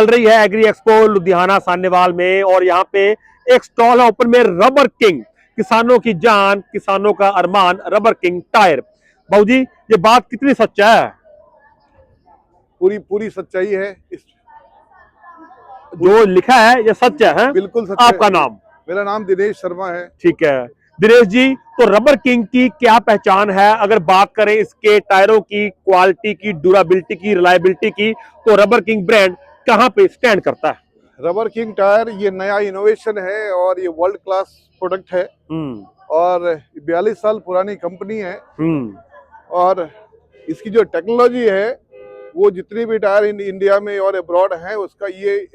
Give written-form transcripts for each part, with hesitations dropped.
चल रही है एग्री एक्सपो लुधियाना सान्यवाल में, और यहाँ पे एक स्टॉल है ऊपर में, रबर किंग, किसानों की जान किसानों का अरमान, रबर किंग टायर। बाबू जी, ये बात कितनी सच्चा है? पूरी पूरी सच्चाई है। इस जो लिखा है ये सच है? बिल्कुल सच है। आपका नाम? मेरा नाम दिनेश शर्मा है। ठीक है दिनेश जी, तो रबर किंग की क्या पहचान है? अगर बात करें इसके टायरों की क्वालिटी की, ड्यूरेबिलिटी की, रिलायबिलिटी की, तो रबर किंग ब्रांड कहां पे स्टैंड करता है? रबर किंग टायर ये नया इनोवेशन है और ये वर्ल्ड क्लास प्रोडक्ट है और 42 साल पुरानी कंपनी है। और इसकी जो टेक्नोलॉजी है वो जितनी भी टायर इंडिया में और अब्रॉड है उसका ये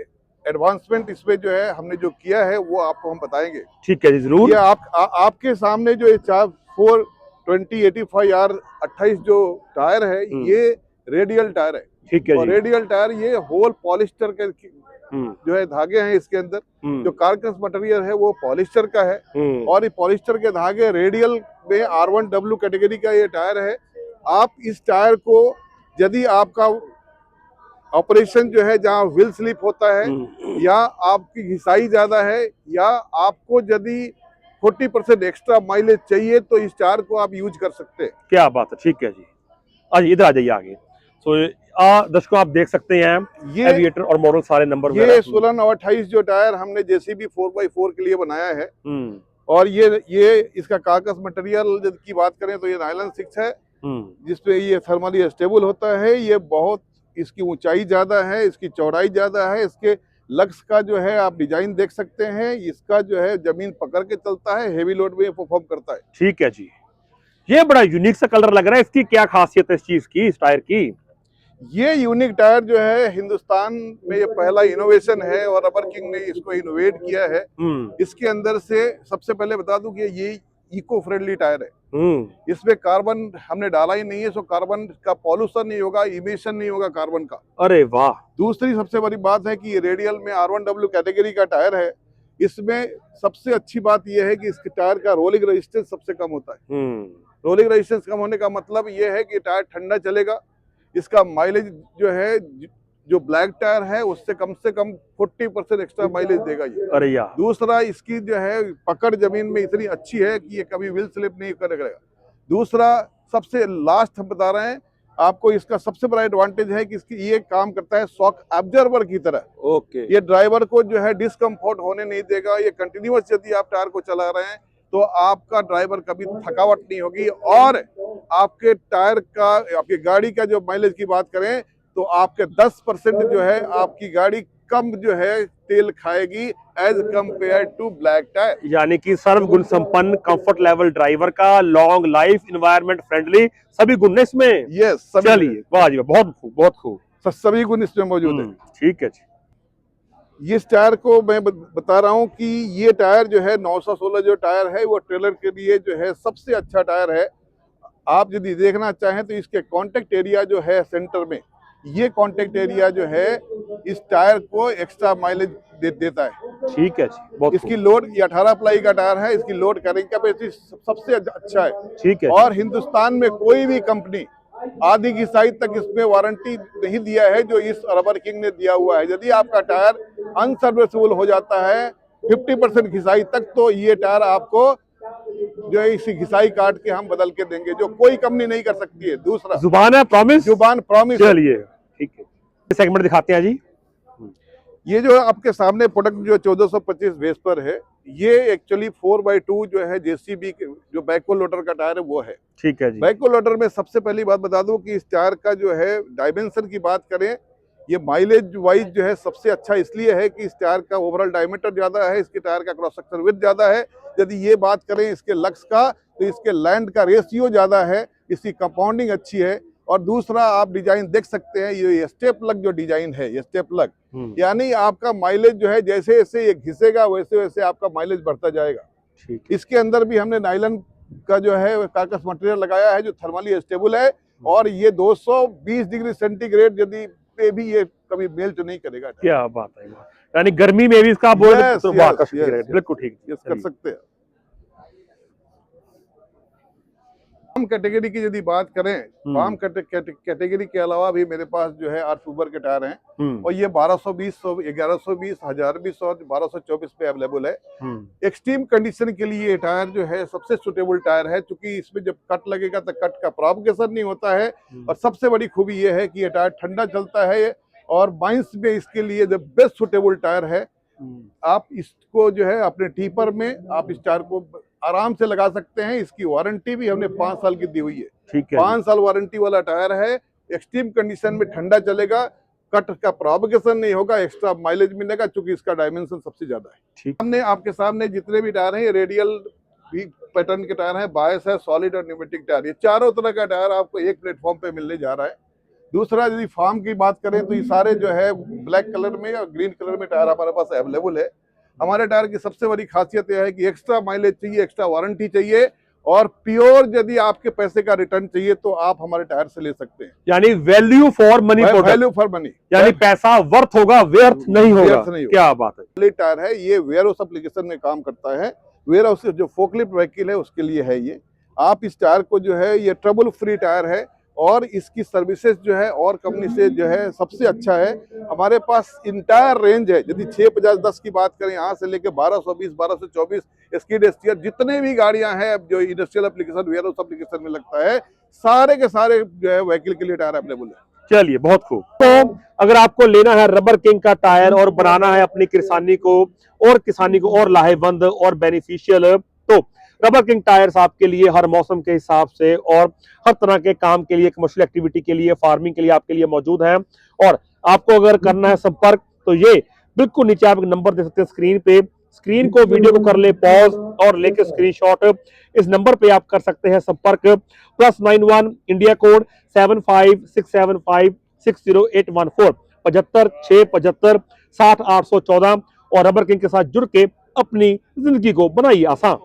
एडवांसमेंट इसमें जो है हमने जो किया है वो आपको हम बताएंगे। ठीक है जी, जरूर। ये आपके सामने जो ये 420/85R28 जो टायर है ये रेडियल टायर है। ठीक है और जी। रेडियल टायर ये होल पॉलिस्टर के जो है धागे हैं इसके अंदर। जो कारकस मटेरियल है वो पॉलिस्टर का है और ये पॉलिस्टर के धागे रेडियल में R1W कैटेगरी का ये टायर है। आप इस टायर को यदि आपका ऑपरेशन जो है जहाँ व्हील स्लिप होता है या आपकी घिसाई ज्यादा है या आपको यदि 40% एक्स्ट्रा माइलेज चाहिए तो इस टायर को आप यूज कर सकते हैं। क्या बात है, ठीक है जी। आज इधर आ जाइए आगे। तो दर्शकों आप देख सकते हैं ये एविएटर और मॉडल सारे नंबर। ये 16/28 जो टायर हमने जेसीबी 4x4 के लिए बनाया है और ये इसका कागज मटेरियल की बात करें तो ये नायलॉन 6 है जिसपे ये थर्मली स्टेबल होता है। ये बहुत इसकी ऊंचाई ज्यादा है, इसकी चौड़ाई ज्यादा है, इसके लग्स का जो है आप डिजाइन देख सकते हैं। इसका जो है जमीन पकड़ के चलता है, हेवी लोड में परफॉर्म करता है। ठीक है जी। ये बड़ा यूनिक सा कलर लग रहा है, इसकी क्या खासियत है इस चीज की, इस टायर की? ये यूनिक टायर जो है हिंदुस्तान में ये पहला इनोवेशन है और रबर किंग ने इसको इनोवेट किया है। इसके अंदर से सबसे पहले बता दूं कि ये इको फ्रेंडली टायर है। इसमें कार्बन हमने डाला ही नहीं है, सो कार्बन का पॉल्यूशन नहीं होगा, इमिशन नहीं होगा कार्बन का। अरे वाह। दूसरी सबसे बड़ी बात है कि ये रेडियल में R1W कैटेगरी का टायर है। इसमें सबसे अच्छी बात यह है कि इसके टायर का रोलिंग रेजिस्टेंस सबसे कम होता है। रोलिंग रेजिस्टेंस कम होने का मतलब यह है कि टायर ठंडा चलेगा। इसका माइलेज जो है जो ब्लैक टायर है उससे कम 40% एक्स्ट्रा माइलेज देगा ये। अरे यार। दूसरा इसकी जो है पकड़ जमीन में इतनी अच्छी है कि ये कभी व्हील स्लिप नहीं करेगा। दूसरा सबसे लास्ट हम बता रहे हैं आपको, इसका सबसे बड़ा एडवांटेज है कि इसकी ये काम करता है शॉक एब्जॉर्बर की तरह। ओके। ये ड्राइवर को जो है डिस्कम्फर्ट होने नहीं देगा। ये कंटिन्यूअस यदि आप टायर को चला रहे हैं तो आपका ड्राइवर कभी थकावट नहीं होगी और आपके टायर का, आपकी गाड़ी का जो माइलेज की बात करें तो आपके 10% जो है आपकी गाड़ी कम जो है तेल खाएगी as compare to black tyre. यानी कि सर्व गुण संपन्न, कंफर्ट लेवल ड्राइवर का, लॉन्ग लाइफ, एनवायरनमेंट फ्रेंडली, सभी गुण इसमें। यस, चलिए वाह जी, बहुत खूब बहुत खूब, सभी गुण इसमें मौजूद है। ठीक है जी। इस टायर को मैं बता रहा हूं कि ये टायर जो है 916 जो टायर है वो ट्रेलर के लिए जो है सबसे अच्छा टायर है। आप यदि देखना चाहें तो इसके कांटेक्ट एरिया जो है सेंटर में, ये कांटेक्ट एरिया जो है इस टायर को एक्स्ट्रा माइलेज देता है। ठीक है जी, बहुत इसकी लोड, ये 18 प्लाई का टायर है, इसकी लोड कैरिंग कैपेसिटी सबसे अच्छा है। ठीक है। और हिंदुस्तान में कोई भी कंपनी आधी घिसाई तक इसमें वारंटी नहीं दिया है जो इस रबर किंग ने दिया हुआ है। यदि आपका टायर अनसर्विसेबल हो जाता है 50% घिसाई तक तो ये टायर आपको जो है इसी घिसाई काट के हम बदल के देंगे, जो कोई कंपनी नहीं कर सकती है। दूसरा जुबान है, प्रॉमिस, जुबान प्रॉमिस। चलिए ठीक है, सेगमेंट दिखाते हैं जी। ये जो आपके सामने प्रोडक्ट जो 1425 बेस पर है, ये एक्चुअली 4x2 जो है जेसीबी जो बैको लोडर का टायर है वो है। ठीक है जी। बैको लोडर में सबसे पहली बात बता दूं कि इस टायर का जो है डायमेंशन की बात करें, ये माइलेज वाइज जो है सबसे अच्छा इसलिए है कि इस टायर का ओवरऑल डायमीटर ज्यादा है, इसके टायर का क्रॉस सेक्शन विड्थ ज्यादा है। यदि ये बात करें इसके लक्स का तो इसके लैंड का रेशियो ज्यादा है, इसकी कंपाउंडिंग अच्छी है। और दूसरा आप डिजाइन देख सकते हैं, ये स्टेप लग जो डिजाइन है, ये स्टेप लग यानी आपका माइलेज जो है जैसे जैसे ये घिसेगा वैसे वैसे आपका माइलेज बढ़ता जाएगा। इसके अंदर भी हमने नायलॉन का जो है कागज मटेरियल लगाया है जो थर्मली स्टेबल है और ये 220 डिग्री सेंटीग्रेड यदि पे भी ये कभी मेल्ट नहीं करेगा। क्या बात है, यानी गर्मी में भी इसका बिल्कुल ठीक कर सकते हैं। फार्म कैटेगरी की यदि बात करें, फार्म कैटेगरी के अलावा भी मेरे पास जो है 8 सुपर के टायर हैं और ये 1220, 1120, 1020 और 1224 पे अवेलेबल है। एक्सट्रीम कंडीशन के लिए ये टायर जो है सबसे सुटेबल टायर है, क्योंकि इसमें जब कट लगेगा तो कट का प्रोपगेशन नहीं होता है। और सबसे बड़ी खूबी ये है कि ये टायर ठंडा चलता है और माइंस में इसके लिए जो बेस्ट सुटेबल टायर है। आप इसको जो है अपने टीपर में आप इस टायर को आराम से लगा सकते हैं। इसकी वारंटी भी हमने 5 साल की दी हुई है। ठीक है, 5 साल वारंटी वाला टायर है। एक्सट्रीम कंडीशन में ठंडा चलेगा, कट का प्रोपगेशन नहीं होगा, एक्स्ट्रा माइलेज मिलेगा, क्योंकि इसका डायमेंशन सबसे ज्यादा है। ठीक। हमने आपके सामने जितने भी टायर हैं ये रेडियल भी पैटर्न के टायर हैं, बायस है, सॉलिड और न्यूमेटिक टायर। ये चारों तरह का टायर आपको एक प्लेटफॉर्म पे मिलने जा रहा है। दूसरा, यदि फार्म की बात करें तो ये सारे जो है ब्लैक कलर में और ग्रीन कलर में टायर हमारे पास अवेलेबल है। हमारे टायर की सबसे बड़ी खासियत यह है कि एक्स्ट्रा माइलेज चाहिए, एक्स्ट्रा वारंटी चाहिए और प्योर यदि आपके पैसे का रिटर्न चाहिए तो आप हमारे टायर से ले सकते हैं। यानी value for money, value for money, यानी पैसा वर्थ होगा, व्यर्थ नहीं होगा। क्या बात है। टायर है ये वेयर हाउस एप्लीकेशन में काम करता है। वेयर हाउस जो फोकलिफ्ट व्हीकल है उसके लिए है ये। आप इस टायर को जो है, ये ट्रबल फ्री टायर है और इसकी सर्विसेज जो है और कंपनी से जो है सबसे अच्छा है। हमारे पास इंटायर रेंज है। यदि 650-10 की बात करें, यहाँ से लेके 1220, 1224 स्कीड स्टीयर जितने भी गाड़ियां हैं जो industrial application, warehouse application में लगता है, सारे के सारे जो है व्हीकल के लिए टायर अवेलेबल है। चलिए, बहुत खूब। तो अगर आपको लेना है रबर किंग का टायर और बनाना है अपनी किसानी को और लाहेवंद और बेनिफिशियल, तो रबर किंग टायर्स आपके लिए हर मौसम के हिसाब से और हर तरह के काम के लिए, कमर्शियल एक्टिविटी के लिए, फार्मिंग के लिए आपके लिए मौजूद है। और आपको अगर करना है संपर्क तो ये बिल्कुल नीचे आप नंबर दे सकते हैं स्क्रीन पे। स्क्रीन को, वीडियो को कर ले पॉज और लेके स्क्रीनशॉट। इस नंबर पे आप कर सकते हैं संपर्क। +91 इंडिया कोड 7567560814 75 675 60 814 और रबर किंग के साथ जुड़ के अपनी जिंदगी को बनाइए आसान।